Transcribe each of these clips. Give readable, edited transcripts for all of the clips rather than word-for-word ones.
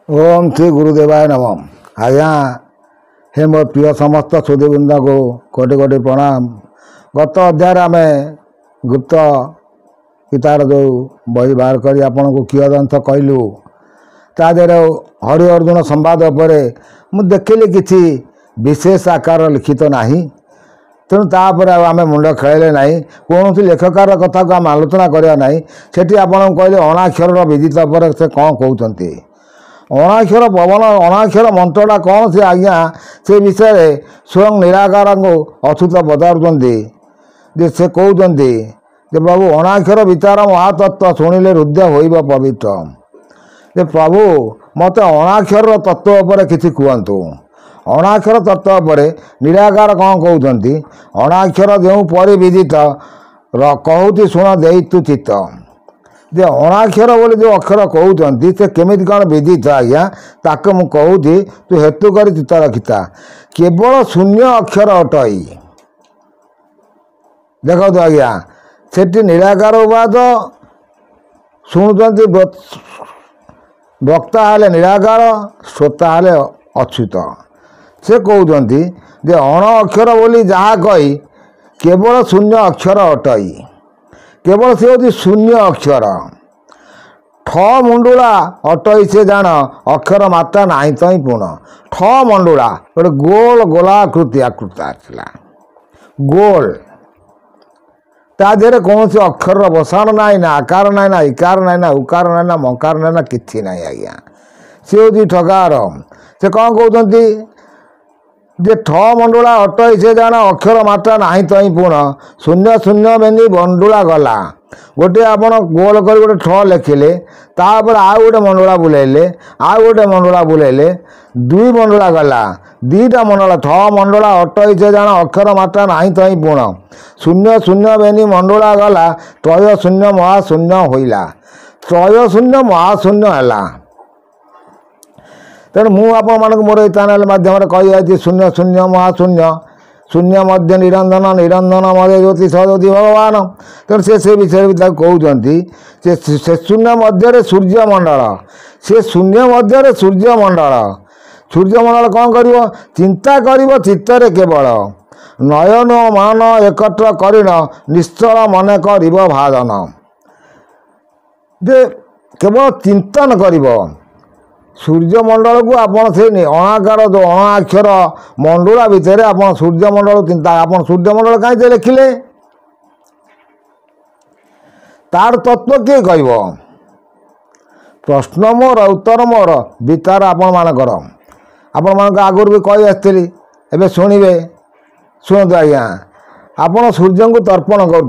ओम श्री गुरुदेवाय नमः। आज्ञा हे मोर प्रिय समस्त सुधीवृंद को कोटि कोटि प्रणाम। गत अध्याय आम गुप्त गीतार जो बही बाहर कर आपन को कियदंश कहलु तादेर हरि अर्जुन संवाद पर मुझे देखिली किसी विशेष आकार लिखित नहीं। तेणु तापर आम मुंड खेल ना कौन लेखकार कथा को आम आलोचना करवा ना। सेठी आपन कहले अणाक्षर विदित पर से कौन कहते अणाक्षर पवन अणाक्षर मंत्रटा कौन से आज्ञा से विषय स्वयं निराकार को अच्युत पचारुंट से कहते प्रभु अणाक्षर विचार महातत्व शुणिले हृदय होइब पवित्र। जे प्रभु मत अणाक्षर तत्व पर किसी कहतु अणाक्षर तत्व पर निराकार कौन कहते अणाक्षर जो परिविदित कहती शुण दे तु चित्त जे अणाक्षर बोली जो अक्षर कहते से केमी कौन विदित आज्ञा ताक मु कहूँ तू हेतु कर चित्त रखिता केवल शून्य अक्षर अटई देखो तो आज्ञा सेठी निराकार उवाद शुणुंट वक्ता हेले निराकार श्रोता हेले अच्युत से कहते जे अण अक्षर बोली जहाँ कही केवल शून्य अक्षर अटई केवल से हूँ शून्य अक्षर ठ मुंडुला अटई से जान अक्षर मात्रा ना तो ही पूर्ण ठ मुंडुला गोटे गोल गोलाकृति आकृति आसला गोल ता देहरे कौन से अक्षर बसाण ना ना आकार ना ना इकार ना ना उकार ना ना मकार ना ना कि ना आज्ञा सी हूँ ठकार से कौन कहते जे ठ मंडुला अटई से जान अक्षर मात्रा ना तो ही पूर्ण शून्य शून्य बेनी मंडुला गला गोटे आपड़ गोल कर गोटे ठ लिखिले तापर आउ गोटे मंडुला बुलेले आउ गोटे मंडुला बुलेले दुई मंडुला गला दीटा मंडला ठ मंडला अटई से जान अक्षर मात्रा ना तो ही पूर्ण शून्य शून्य बेनी मंडुला गला त्रय शून्य महाशून्य होइला त्रय शून्य महाशून्य है। तेणु मुझे मोर चैनल मध्यम कही शून्य शून्य महाशून्य शून्य मध्य निरंजन निरंजन मध्य ज्योति सज्योति भगवान। तेणु से विषय भी कहते से शून्य मध्य सूर्यमंडल से शून्य मध्य सूर्यमंडल कौन कर चिंता कर चित्तरे केवल नयन मान एकत्र करिण निश्चल मन कर भादन जे केवल चिंतन कर सूर्यमंडल को आपन से अणाकार जो अणाक्षर मंडुला भितर आप सूर्यमंडल चिंता आप सूर्यमंडल कहीं लिखिले तार तत्व किए कह प्रश्न मोर उत्तर मोर विचार आपण मान आगुरी भी कही आसती एवं शुणे शुणु आज्ञा आपण सूर्य को तर्पण कर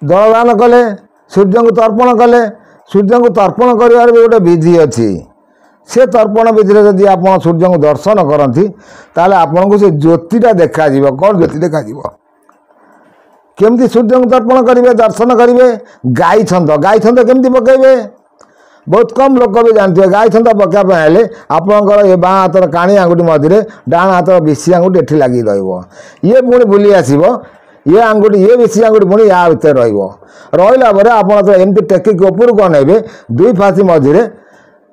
जलदान कले सूर्य को तर्पण कले सूर्य को तर्पण कर भी गोटे विधि अच्छी से तर्पण विधि जदि आप सूर्य को दर्शन करती ताले आपन को से ज्योतिटा देखा कौन ज्योति देखा केमती सूर्य को तर्पण करेंगे दर्शन करेंगे गाई छंद केमती पकेबे बहुत कम लोक भी जानते गाई छंद पकाइले आपंकर ये बाँ हाथर काणी आंगुठी मझे डाण हाथर बेसी आंगुठी एठी लगी ये पुणी बुली आसो ये आंगुठी ये बेसी आंगुठी पुणी या भर रहा आप एमती टेकिक उपरू कौन है दुई फासी मझे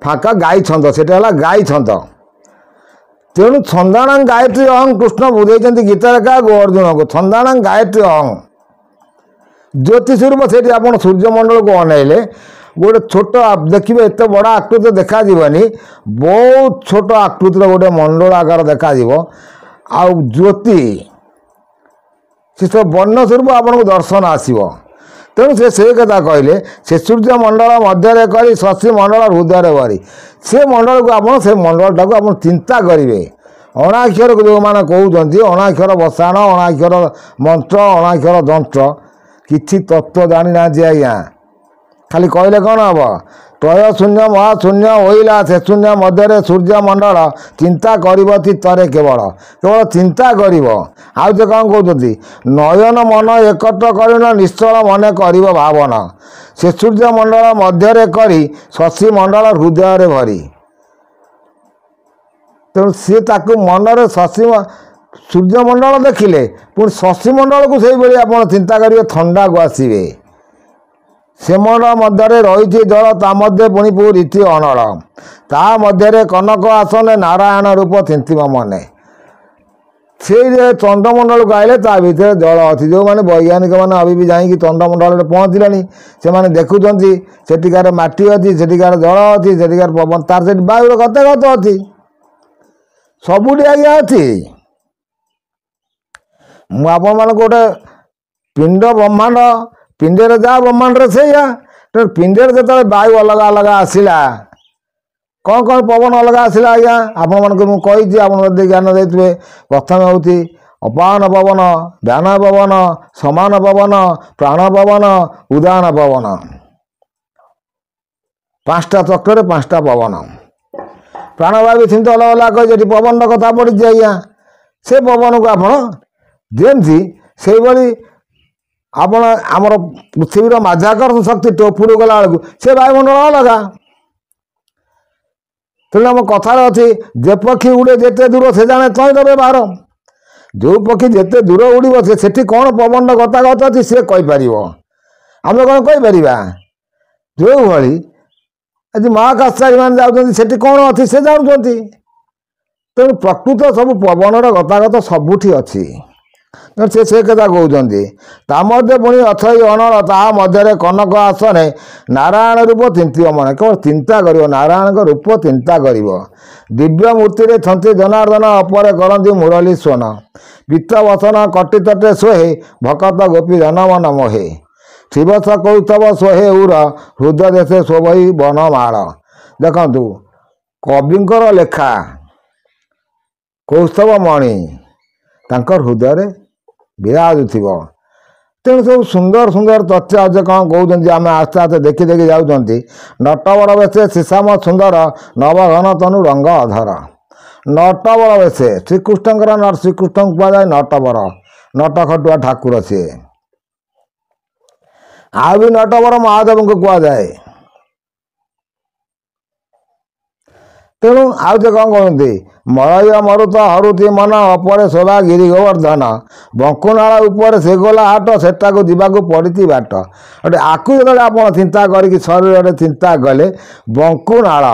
फाका गाई छंद से गाई छंद। तेणु छंदाण गायत्री अहं कृष्ण बुझे गीतार क्या अर्जुन को छंदाण गायत्री अहं ज्योति स्वरूप से आप सूर्यमंडल को अनैले गोटे छोट देखिए एत बड़ आकृति देखा बहुत छोट आकृतिर गोटे मंडल आकार देखा आउ ज्योति से सब वर्ण स्वरूप आपको दर्शन आसो। तेणु से कथा कहले से सूर्यमंडल मध्य कर शशि मंडल हृदय भरी से मंडल को आप मंडलटा को आप चिंता करेंगे अणाक्षर को जो मैंने कहते अणाक्षर बसाण अणाक्षर मंत्र अणाक्षर दंत्र किसी तत्व जानी ना आज्ञा खाली कहले कौन हम त्रय शून्य महाशून्य होइला से शून्य मध्य सूर्यमंडल चिंता कर चित्तरे केवल केवल चिंता कर आउ से कौन कहते नयन मन एकत्र करिण निश्चल मन कर भावन से सूर्यमंडल मध्य करी शशि मंडल हृदय भरी। तेणु सी मनरे शशि सूर्यमंडल देखिले पुणी शशि मंडल को से आप चिंता करेंगे थंडा को आसवे ସେମଣ୍ଡ ମଧ୍ୟରେ ରହିଛି ଜଳ ତା ମଧ୍ୟ ପୁଣି ରୀତି ଅନଳ ତା ମଧ୍ୟରେ କନକ ଆସନେ ନାରାୟଣ ରୂପ ଚିନ୍ତିବ ମନେ। ସେଇ ଚନ୍ଦ୍ରମଣ୍ଡଳକୁ ଆଇଲେ ତା ଭିତରେ ଜଳ ଅଛି। ଯେଉଁମାନେ ବୈଜ୍ଞାନିକ ମାନେ ଅବି ଯାଇକି ଚନ୍ଦ୍ରମଣ୍ଡଳରେ ପହଞ୍ଚିଲେଣି ସେମାନେ ଦେଖୁଛନ୍ତି ସେଠିକାର ମାଟି ଅଛି, ସେଠିକାର ଜଳ ଅଛି, ସେଠିକାର ପବନ, ତାର ସେଠି ବାୟୁର ଗତ ଅଛି, ସବୁଠି ଆଜ୍ଞା ଅଛି। ମୁଁ ଆପଣମାନଙ୍କୁ ଗୋଟେ ପିଣ୍ଡ ବ୍ରହ୍ମାଣ୍ଡ, ପିଣ୍ଡରେ ଯାହା ବ୍ରହ୍ମାଣ୍ଡରେ ସେଇଆ। ତେଣୁ ପିଣ୍ଡରେ ଯେତେବେଳେ ବାୟୁ ଅଲଗା ଅଲଗା ଆସିଲା, କ'ଣ କ'ଣ ପବନ ଅଲଗା ଆସିଲା ଆଜ୍ଞା ଆପଣମାନଙ୍କୁ ମୁଁ କହିଛି, ଆପଣ ଯଦି ଜ୍ଞାନ ଦେଇଥିବେ। ପ୍ରଥମେ ହେଉଛି ଅପାନ ପବନ, ଧ୍ୟାନ ପବନ, ସମାନ ପବନ, ପ୍ରାଣ ପବନ, ଉଦାନ ପବନ। 5ଟା ଚକ୍ରରେ 5ଟା ପବନ। ପ୍ରାଣବାୟୁ ସେମିତି ଅଲଗା ଅଲଗା କହିଛି, ଏଠି ପବନର କଥା ପଡ଼ିଛି ଆଜ୍ଞା। ସେ ପବନକୁ ଆପଣ ଯେମିତି ସେଇଭଳି ଆପଣ ଆମର ପୃଥିବୀର ମାଧ୍ୟାକର୍ଷଣ ଶକ୍ତି ଟୋପୁରୁ ଗଲା ବେଳକୁ ସେ ବାୟୁମଣ୍ଡଳ ଅଲଗା। ତେଣୁ ଆମ କଥାରେ ଅଛି, ଯେ ପକ୍ଷୀ ଉଡ଼େ ଯେତେ ଦୂର ସେ ଜାଣେ ତୈର ବ୍ୟବହାର। ଯେଉଁ ପକ୍ଷୀ ଯେତେ ଦୂର ଉଡ଼ିବ ସେଠି କ'ଣ ପବନର ଗତାଗତ ଅଛି ସିଏ କହିପାରିବ, ଆମେ କ'ଣ କହିପାରିବା। ଯେଉଁଭଳି ଆଜି ମହାକାଶଚାରୀମାନେ ଯାଉଛନ୍ତି ସେଠି କ'ଣ ଅଛି ସେ ଜାଣୁଛନ୍ତି। ତେଣୁ ପ୍ରକୃତ ସବୁ ପବନର ଗତାଗତ ସବୁଠି ଅଛି। ସେ କଥା କହୁଛନ୍ତି, ତା ମଧ୍ୟ ପୁଣି ଅଥଇ ଅନଳ ତାହା ମଧ୍ୟରେ କନକ ଆସନେ ନାରାୟଣ ରୂପ ଚିନ୍ତିବ ମନେ। କେବଳ ଚିନ୍ତା କରିବ, ନାରାୟଣଙ୍କ ରୂପ ଚିନ୍ତା କରିବ। ଦିବ୍ୟ ମୂର୍ତ୍ତିରେ ଛନ୍ତି ଜନାର୍ଦ୍ଦନ ଅପରେ କରନ୍ତି ମୁରଲୀ ସ୍ୱନ। ପିତ ବସନ କଟିତଟେ ଶୋହେ ଭକତ ଗୋପୀ ଜନମନ ମୋହେ। ଶିବସ କୌସ୍ତବ ଶୋହେ ଉର ହୃଦୟ ଦେଶେ ଶୋଭଇ ବନମାଳ। ଦେଖନ୍ତୁ କବିଙ୍କର ଲେଖା କୌସ୍ତବ ମଣି ତାଙ୍କ ହୃଦୟରେ ବିରାଜୁଥିବ। ତେଣୁ ସବୁ ସୁନ୍ଦର ସୁନ୍ଦର ତଥ୍ୟ ଅଛି। କ'ଣ କହୁଛନ୍ତି ଆମେ ଆସ୍ତେ ଆସ୍ତେ ଦେଖି ଦେଖି ଯାଉଛନ୍ତି। ନଟବର ବେଶେ ଶିଶାମ ସୁନ୍ଦର ନବଘନ ତନୁ ରଙ୍ଗ ଅଧର। ନଟବର ବେଶେ ଶ୍ରୀକୃଷ୍ଣଙ୍କର, ଶ୍ରୀକୃଷ୍ଣଙ୍କୁ କୁହାଯାଏ ନଟବର, ନଟ ଖଟୁଆ ଠାକୁର ସିଏ। ଆଉ ବି ନଟବର ମହାଦେବଙ୍କୁ କୁହାଯାଏ। ତେଣୁ ଆଉ ସେ କ'ଣ କହନ୍ତି, ମଳୟ ମରୁତ ହରୁତି ମନ ଅପରେ ଶୋଭା ଗିରି ଗୋବର୍ଦ୍ଧନ। ବଙ୍କୁନାଳ ଉପରେ ସେ ଗଲା ହାଟ ସେଠାକୁ ଯିବାକୁ ପଡ଼ିଛି ବାଟ। ଗୋଟେ ଆକୁ ଯେତେବେଳେ ଆପଣ ଚିନ୍ତା କରିକି ଶରୀରରେ ଚିନ୍ତା କଲେ, ବଙ୍କୁନାଳ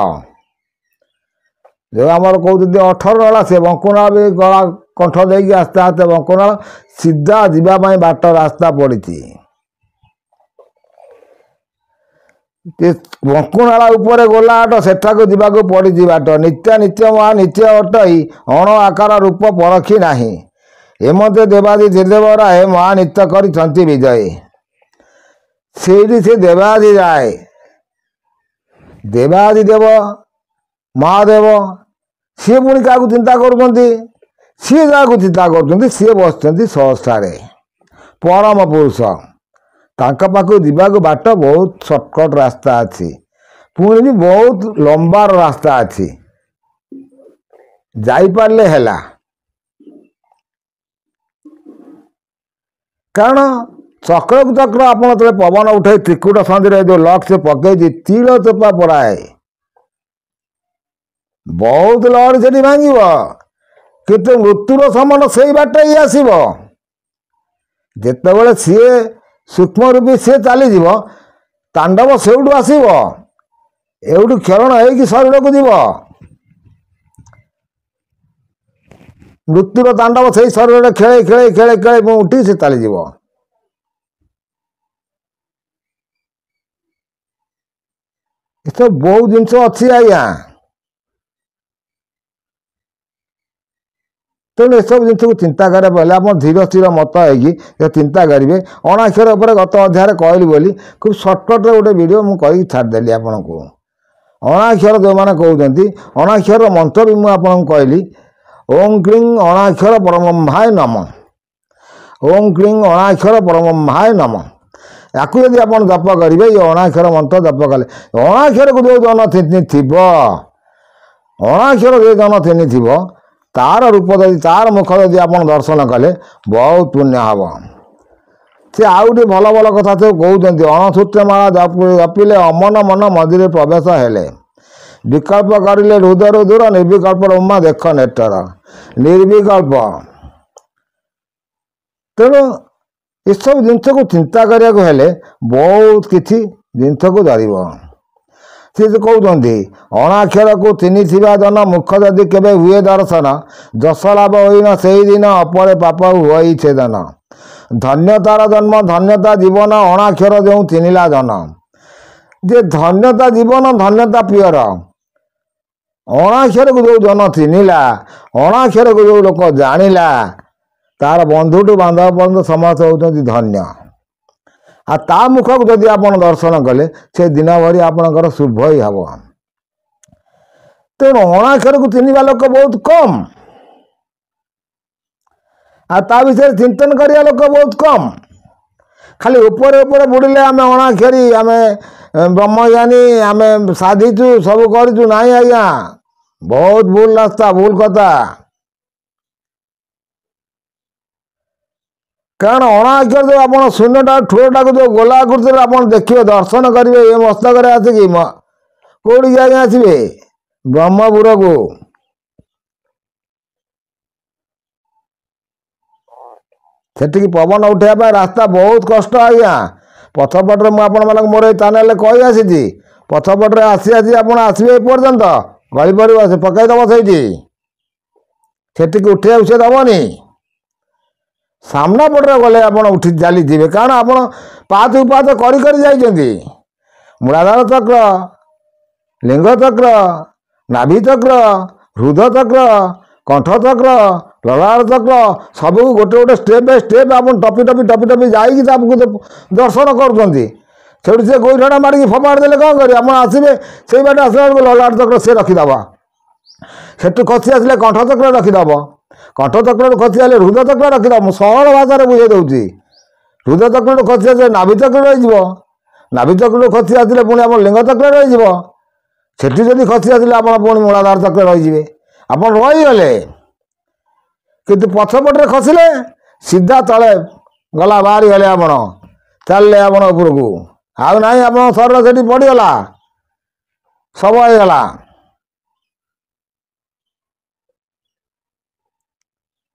ଯେଉଁ ଆମର କହୁଛନ୍ତି 18 ନଳା, ସେ ବଙ୍କୁନାଳ ବି ଗଳା କଣ୍ଠ ଦେଇକି ଆସ୍ତେ ଆସ୍ତେ ବଙ୍କୁନାଳ ସିଧା ଯିବା ପାଇଁ ବାଟ ରାସ୍ତା ପଡ଼ିଛି। ବଙ୍କୁନାଳ ଉପରେ ଗୋଲା ହାଟ ସେଠାକୁ ଯିବାକୁ ପଡ଼ିଛି ବାଟ। ନିତ୍ୟ ନିତ୍ୟ ମହା ନିତ୍ୟ ଅଟଇ ଅଣ ଆକାର ରୂପ ପରଖି ନାହିଁ। ଏମତେ ଦେବାଦି ଦେବରାଏ ମହାନିତ୍ୟ କରିଛନ୍ତି ବିଜୟ। ସେଇଠି ସେ ଦେବାଦି ଯାଏ, ଦେବାଦି ଦେବ ମହାଦେବ ସିଏ ପୁଣି କାହାକୁ ଚିନ୍ତା କରୁଛନ୍ତି, ସିଏ ଯାହାକୁ ଚିନ୍ତା କରୁଛନ୍ତି ସିଏ ବସିଛନ୍ତି ସହସ୍ରାରେ। ପରମ ପୁରୁଷ, ତାଙ୍କ ପାଖକୁ ଯିବାକୁ ବାଟ ବହୁତ ସର୍ଟକଟ୍ ରାସ୍ତା ଅଛି, ପୁଣି ବି ବହୁତ ଲମ୍ବାର ରାସ୍ତା ଅଛି। ଯାଇପାରିଲେ ହେଲା। କାରଣ ଚକ୍ରକୁ ଚକ୍ର ଆପଣ ଯେତେବେଳେ ପବନ ଉଠାଇ ତ୍ରିକୁଟ ସନ୍ଧିରେ ଯେଉଁ ଲକ୍ ସେ ପକେଇଛି, ତିଳ ଚୋପା ପଡ଼ାଏ, ବହୁତ ଲହରୀ ସେଠି ଭାଙ୍ଗିବ, କିନ୍ତୁ ମୃତ୍ୟୁର ସମାନ ସେଇ ବାଟ ହିଁ ଆସିବ। ଯେତେବେଳେ ସିଏ ସୂକ୍ଷ୍ମ ରୂପୀ ସିଏ ଚାଲିଯିବ, ତାଣ୍ଡବ ସେଇଠୁ ଆସିବ, ଏଇଠୁ କ୍ଷରଣ ହେଇକି ଶରୀରକୁ ଯିବ। ମୃତ୍ୟୁର ତାଣ୍ଡବ ସେଇ ଶରୀରରେ ଖେଳେ ଖେଳେ ଖେଳେ ଖେଳେ ମୁଁ ଉଠି ସେ ଚାଲିଯିବ। ଏସବୁ ବହୁତ ଜିନିଷ ଅଛି ଆଜ୍ଞା। ତେଣୁ ଏସବୁ ଜିନିଷକୁ ଚିନ୍ତା କରିବା ପଡ଼ିଲେ ଆପଣ ଧୀର ସ୍ଥିର ମତ ହେଇକି ଚିନ୍ତା କରିବେ। ଅଣାକ୍ଷର ଉପରେ ଗତ ଅଧ୍ୟାୟରେ କହିଲି ବୋଲି ଖୁବ୍ ସର୍ଟକଟ୍ରେ ଗୋଟେ ଭିଡ଼ିଓ ମୁଁ କହିକି ଛାଡ଼ିଦେଲି ଆପଣଙ୍କୁ। ଅଣାକ୍ଷର ଯେଉଁମାନେ କହୁଛନ୍ତି, ଅଣାକ୍ଷରର ମନ୍ତ୍ର ବି ମୁଁ ଆପଣଙ୍କୁ କହିଲି। ଓಂ କ୍ଲିଂ ଅଣାକ୍ଷର ପରବ୍ରହ୍ମାୟ ନମଃ। ଓಂ କ୍ଲିଂ ଅଣାକ୍ଷର ପରବ୍ରହ୍ମାୟ ନମଃ। ୟାକୁ ଯଦି ଆପଣ ଜପ କରିବେ, ଏ ଅଣାକ୍ଷର ମନ୍ତ୍ର ଜପ କଲେ, ଅଣାକ୍ଷରକୁ ଯେଉଁ ଜନ ଥିବ, ଅଣାକ୍ଷର ଯେଉଁ ଜନ ଥିବ, ତାର ରୂପ ଯଦି, ତାର ମୁଖ ଯଦି ଆପଣ ଦର୍ଶନ କଲେ ବହୁତ ପୁଣ୍ୟ ହେବ। ସେ ଆଉ ଟିକେ ଭଲ ଭଲ କଥା ସବୁ କହୁଛନ୍ତି। 69 ମାଳା ଜପିଲେ ଅମନ ମନ ମନ୍ଦିରେ ପ୍ରବେଶ ହେଲେ। ବିକଳ୍ପ କରିଲେ ହୃଦୟରୁ ଦୂର, ନିର୍ବିକଳ୍ପ ଉମା ଦେଖ ନେଟର। ନିର୍ବିକଳ୍ପ, ତେଣୁ ଏସବୁ ଜିନିଷକୁ ଚିନ୍ତା କରିବାକୁ ହେଲେ ବହୁତ କିଛି ଜିନିଷକୁ ଧରିବ। ସେ କହୁଛନ୍ତି ଅଣାକ୍ଷରକୁ ଚିହ୍ନିଥିବା ଜନ ମୁଖ ଯଦି କେବେ ହୁଏ ଦର୍ଶନ, ଯଶ ଲାଭ ହୋଇନ ସେଇଦିନ ଅପରେ ପାପ ହୁଅଇ ଛେଦନ। ଧନ୍ୟତାର ଜନ୍ମ ଧନ୍ୟତା ଜୀବନ ଅଣାକ୍ଷର ଯେଉଁ ଚିହ୍ନିଲା ଜନ। ଯେ ଧନ୍ୟତା ଜୀବନ ଧନ୍ୟତା ପିଅର। ଅଣାକ୍ଷରକୁ ଯେଉଁ ଜନ ଚିହ୍ନିଲା, ଅଣାକ୍ଷରକୁ ଯେଉଁ ଲୋକ ଜାଣିଲା, ତାର ବନ୍ଧୁଠୁ ବାନ୍ଧବ ପର୍ଯ୍ୟନ୍ତ ସମସ୍ତେ ହେଉଛନ୍ତି ଧନ୍ୟ। ଆଉ ତା ମୁଖକୁ ଯଦି ଆପଣ ଦର୍ଶନ କଲେ ସେ ଦିନ ଭରି ଆପଣଙ୍କର ଶୁଭ ହିଁ ହେବ। ତେଣୁ ଅଣାକ୍ଷରକୁ ଚିହ୍ନିବା ଲୋକ ବହୁତ କମ୍, ଆଉ ତା ବିଷୟରେ ଚିନ୍ତନ କରିବା ଲୋକ ବହୁତ କମ୍। ଖାଲି ଉପରେ ଉପରେ ବୁଡ଼ିଲେ ଆମେ ଅଣାକ୍ଷରୀ, ଆମେ ବ୍ରହ୍ମଜ୍ଞାନୀ, ଆମେ ସାଧିଛୁ, ସବୁ କରିଛୁ। ନାହିଁ ଆଜ୍ଞା, ବହୁତ ଭୁଲ ରାସ୍ତା, ଭୁଲ କଥା। କାରଣ ଅଣାକ୍ଷର ଯେଉଁ ଆପଣ ଶୂନ୍ୟଟା ଠୁଳଟାକୁ ଯେଉଁ ଗୋଲା ଆକୃତିରେ ଆପଣ ଦେଖିବେ, ଦର୍ଶନ କରିବେ ଏ ମସ୍ତକରେ ଆସିକି, କେଉଁଠିକି ଆଜ୍ଞା ଆସିବେ? ବ୍ରହ୍ମପୁରକୁ। ସେଠିକି ପବନ ଉଠାଇବା ପାଇଁ ରାସ୍ତା ବହୁତ କଷ୍ଟ ଆଜ୍ଞା। ପଛପଟରେ ମୁଁ ଆପଣମାନଙ୍କୁ ମୋର ଏଇ ଚ୍ୟାନେଲରେ କହି ଆସିଛି, ପଛପଟରେ ଆସି ଆପଣ ଆସିବେ ଏପର୍ଯ୍ୟନ୍ତ ଗଳି ପଡ଼ିବ, ସେ ପକାଇଦେବ ସେଇଠି। ସେଠିକି ଉଠିବାକୁ ସେ ଦେବନି। ସାମ୍ନା ପଟରେ ଗଲେ ଆପଣ ଉଠି ଚାଲିଯିବେ, କାରଣ ଆପଣ ପାହାଚ ଉପାଚ କରି କରି ଯାଇଛନ୍ତି। ମୂଳାଧାର ଚକ୍ର, ଲିଙ୍ଗ ଚକ୍ର, ନାଭି ଚକ୍ର, ହୃଦ ଚକ୍ର, କଣ୍ଠ ଚକ୍ର, ଲଲାଟ ଚକ୍ର, ସବୁକୁ ଗୋଟେ ଗୋଟେ ଷ୍ଟେପ୍ ବାଇ ଷ୍ଟେପ୍ ଆପଣ ଟପି ଟପି ଟପି ଟପି ଯାଇକି ତାକୁ ଦର୍ଶନ କରୁଛନ୍ତି। ସେଠୁ ସେ ଗୋଇଠାଟା ମାରିକି ଫୋପାଡ଼ି ଦେଲେ କ'ଣ କରିବେ? ଆପଣ ଆସିବେ ସେଇ ବାଟେ ଆସିଲା ବେଳକୁ ଲଲାଟ ଚକ୍ର ସେ ରଖିଦେବ। ସେଠୁ ଖସି ଆସିଲେ କଣ୍ଠ ଚକ୍ର ରଖିଦେବ। କଣ୍ଠ ଚକ୍ରରୁ ଖସି ଆସିଲେ ହୃଦ ଚକ୍ର ରଖିଦେବ। ମୁଁ ସରଳ ଭାଷାରେ ବୁଝେଇ ଦେଉଛି। ହୃଦ ଚକ୍ରରୁ ଖସି ଆସିଲେ ନାଭି ଚକ୍ର ରହିଯିବ। ନାଭି ଚକ୍ରରୁ ଖସି ଆସିଲେ ପୁଣି ଆପଣ ଲିଙ୍ଗ ଚକ୍ର ରହିଯିବ। ସେଠି ଯଦି ଖସି ଆସିଲେ ଆପଣ ପୁଣି ମୂଳାଧାର ଚକ୍ର ରହିଯିବେ। ଆପଣ ରହିଗଲେ, କିନ୍ତୁ ପଛପଟରେ ଖସିଲେ ସିଧା ତଳେ ଗଲା, ବାହାରିଗଲେ, ଆପଣ ଚାଲିଲେ ଆପଣ ଉପରକୁ। ଆଉ ନାହିଁ, ଆପଣଙ୍କ ଶରୀର ସେଠି ପଡ଼ିଗଲା, ଶବ ହେଇଗଲା।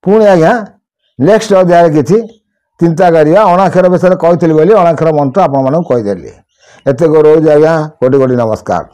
ପୁଣି ଆଜ୍ଞା ନେକ୍ସଟ ଅଧ୍ୟାୟରେ କିଛି ଚିନ୍ତା କରିବା। ଅଣାକ୍ଷର ବିଷୟରେ କହିଥିଲି ବୋଲି ଅଣାକ୍ଷର ମନ୍ତ୍ର ଆପଣମାନଙ୍କୁ କହିଦେଲି। ଏତେ ରହୁଛି ଆଜ୍ଞା, କୋଟି କୋଟି ନମସ୍କାର।